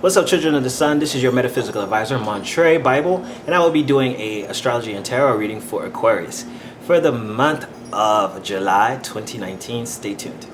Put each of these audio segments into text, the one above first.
What's up, children of the sun? This is your metaphysical advisor, Montre Bible, and I will be doing a astrology and tarot reading for Aquarius for the month of July 2019. Stay tuned.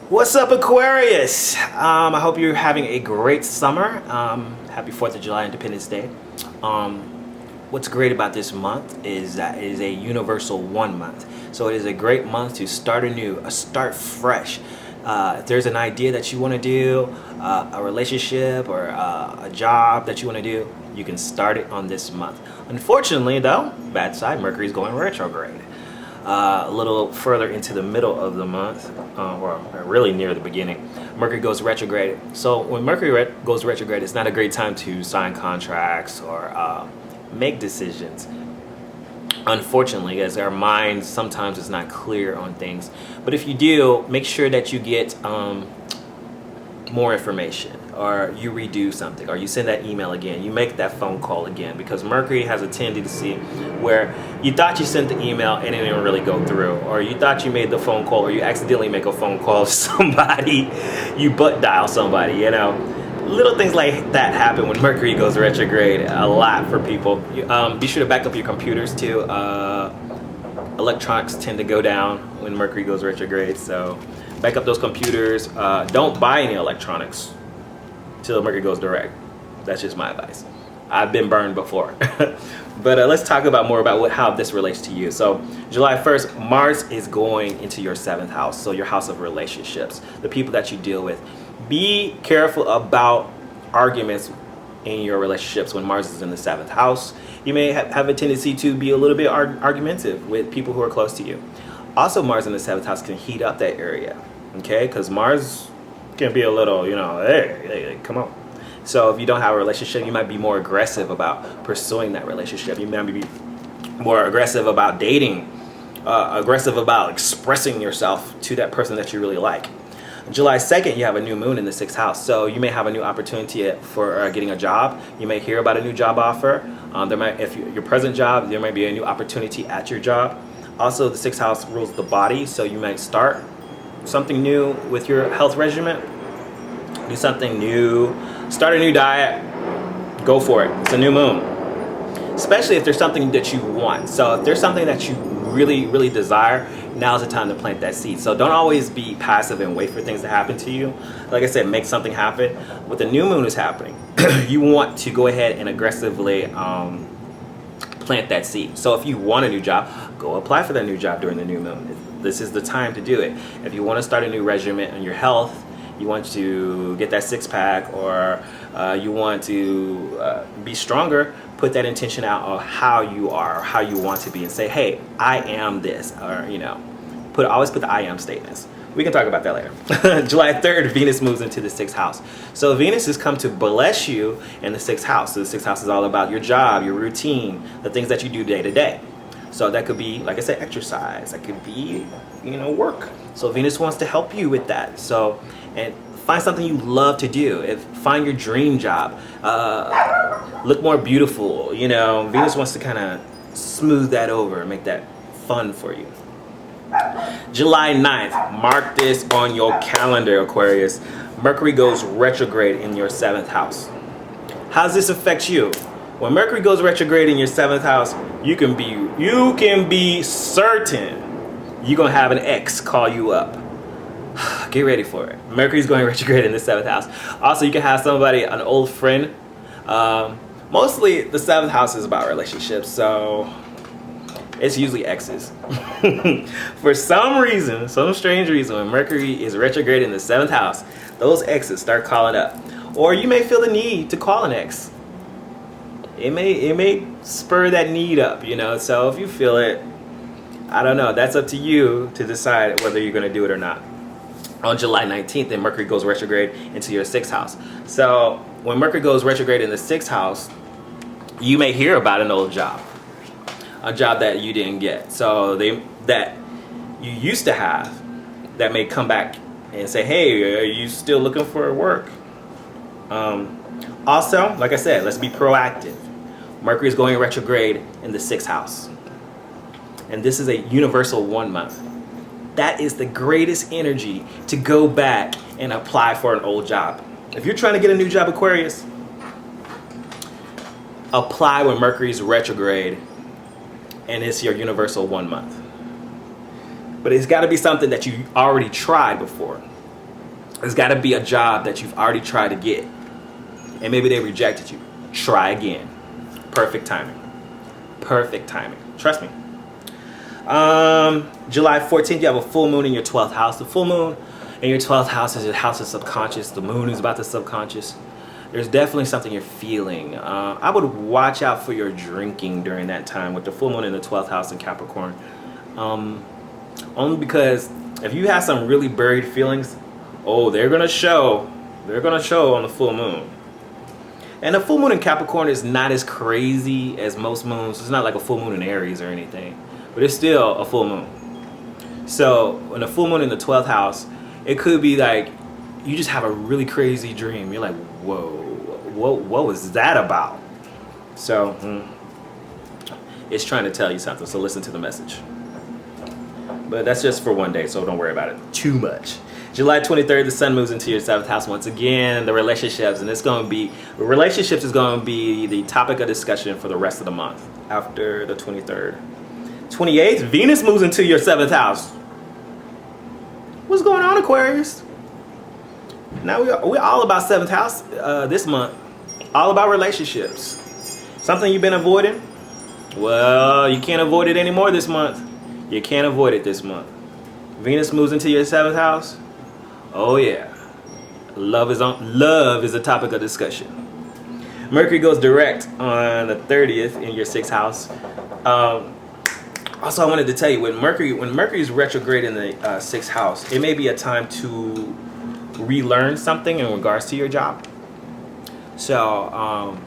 What's up, Aquarius? I hope you're having a great summer. Happy 4th of July, Independence Day. What's great about this month is that it is a universal 1 month. So it is a great month to start anew, start fresh. If there's an idea that you want to do, a relationship or a job that you want to do, you can start it on this month. Unfortunately, though, bad side, Mercury is going retrograde. A little further into the middle of the month, or really near the beginning, Mercury goes retrograde. So when Mercury goes retrograde, it's not a great time to sign contracts or make decisions. Unfortunately, as our mind sometimes is not clear on things. But if you do, make sure that you get more information, or you redo something, or you send that email again, you make that phone call again, because Mercury has a tendency where you thought you sent the email and it didn't really go through, or you thought you made the phone call, or you accidentally make a phone call to somebody, you butt dial somebody, you know. Little things like that happen when Mercury goes retrograde a lot for people. Be sure to back up your computers too. Electronics tend to go down when Mercury goes retrograde, so back up those computers. Don't buy any electronics till Mercury goes direct. That's just my advice. I've been burned before. But let's talk about more about how this relates to you. So July 1st, Mars is going into your 7th house, so your house of relationships, the people that you deal with. Be careful about arguments in your relationships when Mars is in the 7th house. You may have a tendency to be a little bit argumentative with people who are close to you. Also, Mars in the 7th house can heat up that area, okay? Because Mars can be a little, you know, hey, come on. So if you don't have a relationship, you might be more aggressive about pursuing that relationship. You might be more aggressive about dating, aggressive about expressing yourself to that person that you really like. July 2nd, you have a new moon in the 6th house, so you may have a new opportunity for getting a job. You may hear about a new job offer. If your present job, there might be a new opportunity at your job. Also, the 6th house rules the body, so you might start something new with your health regimen. Do something new. Start a new diet. Go for it. It's a new moon. Especially if there's something that you want. So if there's something that you really, really desire, now's the time to plant that seed. So don't always be passive and wait for things to happen to you. Like I said, make something happen. What the new moon is happening, you want to go ahead and aggressively plant that seed. So if you want a new job, go apply for that new job during the new moon. This is the time to do it. If you want to start a new regimen on your health, you want to get that six-pack, or you want to be stronger, put that intention out of how you are, how you want to be, and say, hey, I am this, or, you know, always put the I am statements. We can talk about that later. July 3rd, Venus moves into the 6th house. So Venus has come to bless you in the 6th house. So the 6th house is all about your job, your routine, the things that you do day to day. So that could be, like I said, exercise. That could be, you know, work. So Venus wants to help you with that. So, and find something you love to do. Find your dream job. Look more beautiful. You know, Venus wants to kind of smooth that over and make that fun for you. July 9th, mark this on your calendar, Aquarius. Mercury goes retrograde in your 7th house. How does this affect you? When Mercury goes retrograde in your 7th house, you can be certain you're gonna have an ex call you up. Get ready for it. Mercury's going retrograde in the 7th house. Also, you can have somebody, an old friend. Mostly the 7th house is about relationships, so it's usually exes. For some reason, some strange reason, when Mercury is retrograde in the 7th house, those exes start calling up. Or you may feel the need to call an ex. It may spur that need up, you know. So if you feel it, I don't know. That's up to you to decide whether you're going to do it or not. On July 19th, then Mercury goes retrograde into your 6th house. So when Mercury goes retrograde in the 6th house, you may hear about an old job, a job that you didn't get. So that you used to have, that may come back and say, hey, are you still looking for work? Also, like I said, let's be proactive. Mercury is going retrograde in the 6th house. And this is a universal 1 month. That is the greatest energy to go back and apply for an old job. If you're trying to get a new job, Aquarius, apply when Mercury's retrograde and it's your universal 1 month. But it's got to be something that you already tried before. It's got to be a job that you've already tried to get. And maybe they rejected you. Try again. Perfect timing. Perfect timing. Trust me. July 14th, you have a full moon in your 12th house. The full moon in your 12th house is your house of subconscious. The moon is about the subconscious. There's definitely something you're feeling. I would watch out for your drinking during that time with the full moon in the 12th house in Capricorn. Only because if you have some really buried feelings, oh, they're gonna show. They're gonna show on the full moon. And the full moon in Capricorn is not as crazy as most moons. It's not like a full moon in Aries or anything, but it's still a full moon. So when a full moon in the 12th house, it could be like you just have a really crazy dream. You're like, whoa, what was that about? So it's trying to tell you something. So listen to the message. But that's just for one day, so don't worry about it too much. July 23rd, the sun moves into your 7th house once again, the relationships, and it's going to be, relationships is going to be the topic of discussion for the rest of the month after the 23rd. 28th, Venus moves into your 7th house. What's going on, Aquarius? Now we're all about 7th house this month, all about relationships. Something you've been avoiding? Well, you can't avoid it anymore this month. You can't avoid it this month. Venus moves into your 7th house. Oh yeah, love is a topic of discussion. Mercury goes direct on the 30th in your 6th house. Also, I wanted to tell you, when Mercury is retrograde in the 6th house, it may be a time to relearn something in regards to your job. So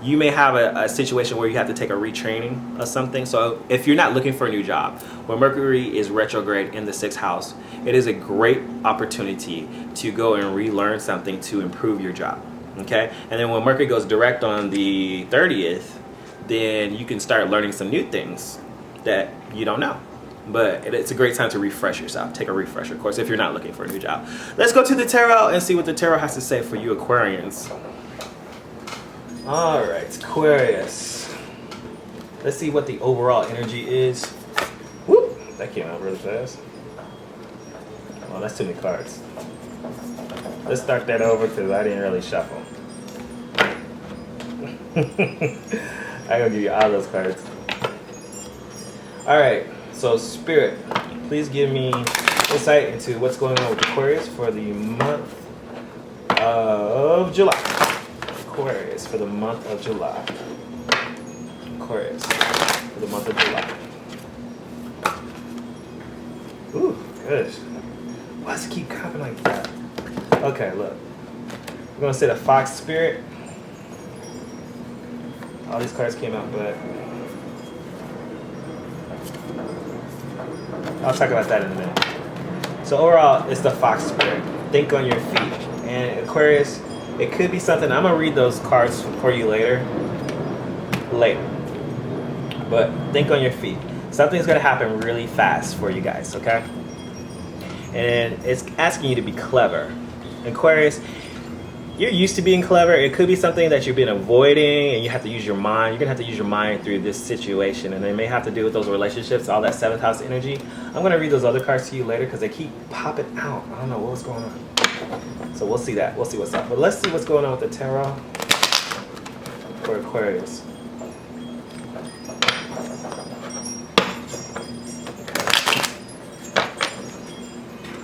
you may have a situation where you have to take a retraining of something. So if you're not looking for a new job, when Mercury is retrograde in the 6th house, it is a great opportunity to go and relearn something to improve your job. Okay? And then when Mercury goes direct on the 30th, then you can start learning some new things that you don't know. But it's a great time to refresh yourself. Take a refresher course if you're not looking for a new job. Let's go to the tarot and see what the tarot has to say for you Aquarians. All right, Aquarius. Let's see what the overall energy is. Whoop, that came out really fast. Oh, that's too many cards. Let's start that over because I didn't really shuffle. I'm gonna give you all those cards. All right, so Spirit, please give me insight into what's going on with Aquarius for the month of July. Aquarius for the month of July. Aquarius for the month of July. Ooh, good. Why does it keep coming like that? Okay, look. We're gonna say the Fox Spirit. All these cards came out, but I'll talk about that in a minute. So overall, it's the Fox Spirit. Think on your feet. And Aquarius, it could be something. I'm gonna read those cards for you later. But think on your feet. Something's gonna happen really fast for you guys, okay? And it's asking you to be clever. Aquarius, you're used to being clever. It could be something that you've been avoiding and you have to use your mind. You're gonna have to use your mind through this situation, and it may have to do with those relationships, all that 7th house energy. I'm gonna read those other cards to you later because they keep popping out. I don't know what's going on. So we'll see that. We'll see what's up. But let's see what's going on with the tarot for Aquarius.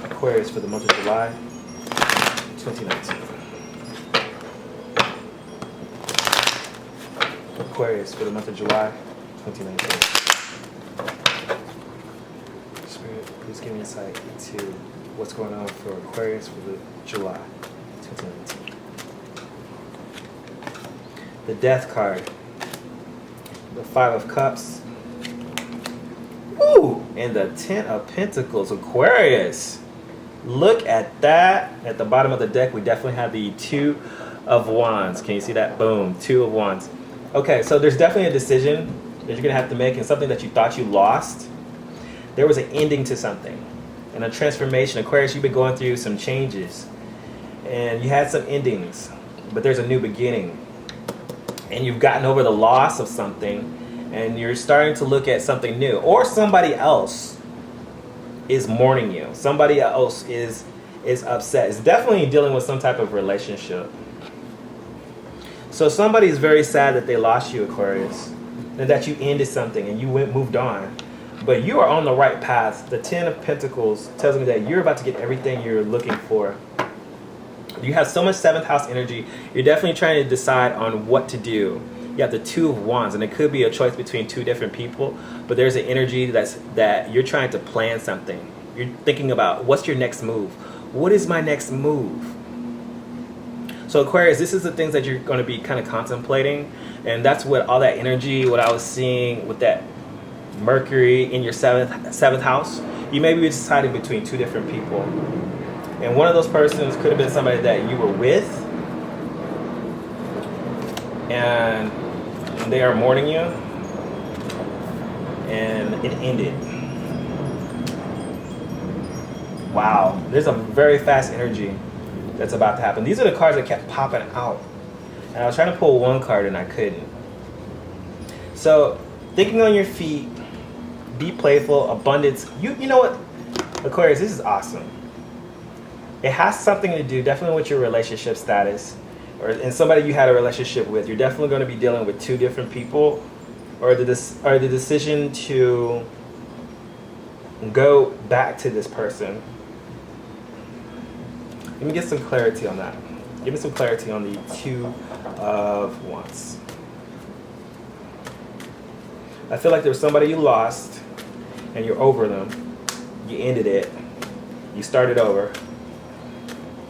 Aquarius for the month of July 2019. Aquarius for the month of July 2019. Spirit, please give me insight into what's going on for Aquarius for the July 2019. The Death card. The 5 of Cups. Ooh! And the 10 of Pentacles. Aquarius! Look at that. At the bottom of the deck, we definitely have the 2 of Wands. Can you see that? Boom. 2 of Wands. Okay, so there's definitely a decision that you're gonna have to make, and something that you thought you lost. There was an ending to something, and a transformation. Aquarius, you've been going through some changes, and you had some endings, but there's a new beginning, and you've gotten over the loss of something, and you're starting to look at something new, or somebody else is mourning you. Somebody else is upset. It's definitely dealing with some type of relationship. So somebody is very sad that they lost you, Aquarius, and that you ended something and you moved on. But you are on the right path. The Ten of Pentacles tells me that you're about to get everything you're looking for. You have so much 7th house energy. You're definitely trying to decide on what to do. You have the Two of Wands, and it could be a choice between two different people, but there's an energy that you're trying to plan something. You're thinking about, what's your next move? What is my next move? So Aquarius, this is the things that you're going to be kind of contemplating, and that's what all that energy, what I was seeing with that Mercury in your seventh house. You may be deciding between two different people, and one of those persons could have been somebody that you were with, and they are mourning you, and it ended. Wow, there's a very fast energy that's about to happen. These are the cards that kept popping out, and I was trying to pull one card and I couldn't. So, thinking on your feet, be playful, abundance. You know what, Aquarius, this is awesome. It has something to do definitely with your relationship status, and somebody you had a relationship with. You're definitely going to be dealing with two different people, or the decision to go back to this person. Let me get some clarity on that. Give me some clarity on the Two of Wands. I feel like there was somebody you lost, and you're over them. You ended it. You started over.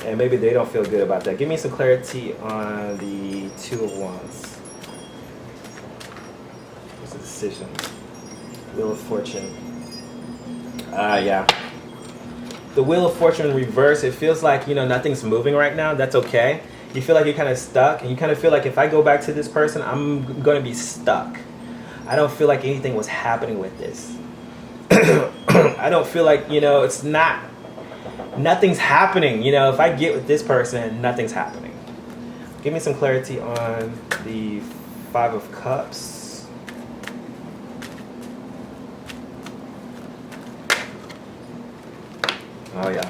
And maybe they don't feel good about that. Give me some clarity on the Two of Wands. What's the decision? Wheel of Fortune. Yeah. The Wheel of Fortune in reverse, it feels like, nothing's moving right now. That's okay. You feel like you're kind of stuck, and you kind of feel like if I go back to this person, I'm going to be stuck. I don't feel like anything was happening with this. I don't feel like, nothing's happening. If I get with this person, nothing's happening. Give me some clarity on the Five of Cups. Oh yeah.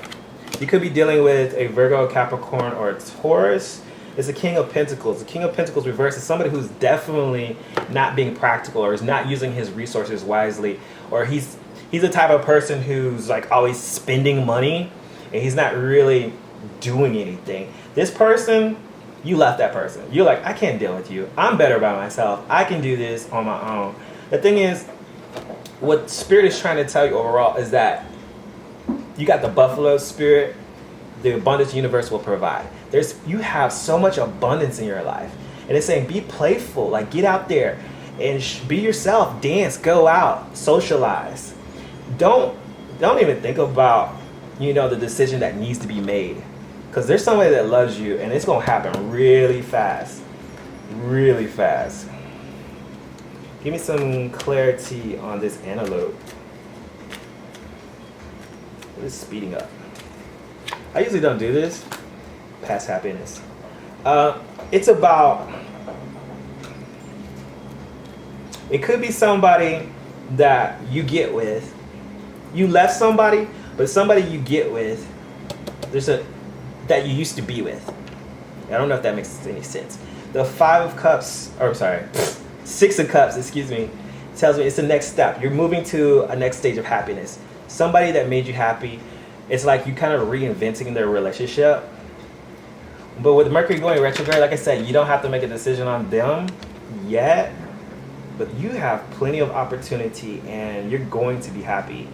You could be dealing with a Virgo, Capricorn, or a Taurus. It's a King of Pentacles. The King of Pentacles reverse is somebody who's definitely not being practical, or is not using his resources wisely, or he's the type of person who's like always spending money, and he's not really doing anything. This person, you left that person. You're like, I can't deal with you. I'm better by myself. I can do this on my own. The thing is, what Spirit is trying to tell you overall is that you got the buffalo spirit. The abundance universe will provide. You have so much abundance in your life. And it's saying, be playful. Like, get out there and be yourself. Dance, go out, socialize. Don't even think about, the decision that needs to be made. Because there's somebody that loves you, and it's going to happen really fast. Really fast. Give me some clarity on this antelope. It's speeding up. I usually don't do this. Past happiness. It's about, it could be somebody that you get with. You left somebody, but somebody you get with, that you used to be with. I don't know if that makes any sense. The Six of Cups, excuse me, tells me it's the next step. You're moving to a next stage of happiness. Somebody that made you happy, it's like you kind of reinventing their relationship. But with Mercury going retrograde, like I said, you don't have to make a decision on them yet, but you have plenty of opportunity, and you're going to be happy.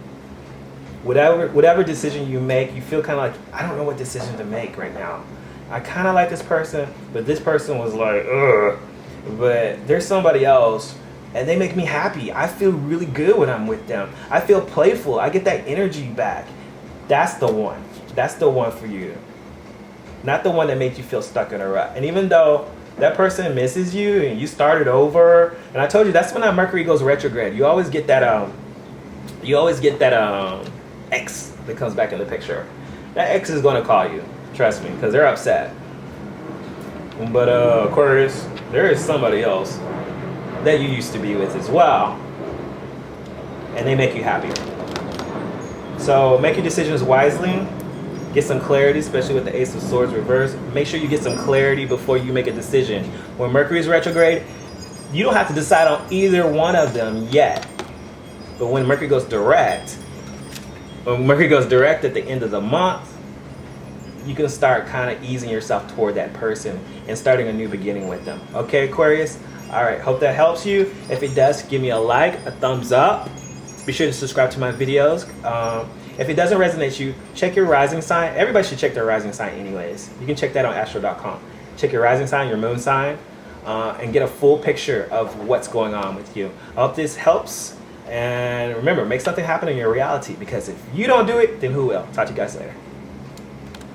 Whatever decision you make, you feel kind of like, I don't know what decision to make right now. I kind of like this person, but this person was like, ugh. But there's somebody else, and they make me happy. I feel really good when I'm with them. I feel playful. I get that energy back. That's the one. That's the one for you. Not the one that makes you feel stuck in a rut. And even though that person misses you and you started over. And I told you that's when that Mercury goes retrograde. You always get that ex that comes back in the picture. That ex is gonna call you, trust me, because they're upset. But Aquarius, there is somebody else that you used to be with as well, and they make you happier. So make your decisions wisely. Get some clarity, especially with the Ace of Swords reversed. Make sure you get some clarity before you make a decision. When Mercury is retrograde, you don't have to decide on either one of them yet. But when Mercury goes direct, at the end of the month, you can start kind of easing yourself toward that person and starting a new beginning with them. Okay, Aquarius? All right, hope that helps you. If it does, give me a like, a thumbs up. Be sure to subscribe to my videos. If it doesn't resonate you, check your rising sign. Everybody should check their rising sign anyways. You can check that on astro.com. Check your rising sign, your moon sign, and get a full picture of what's going on with you. I hope this helps. And remember, make something happen in your reality, because if you don't do it, then who will? Talk to you guys later.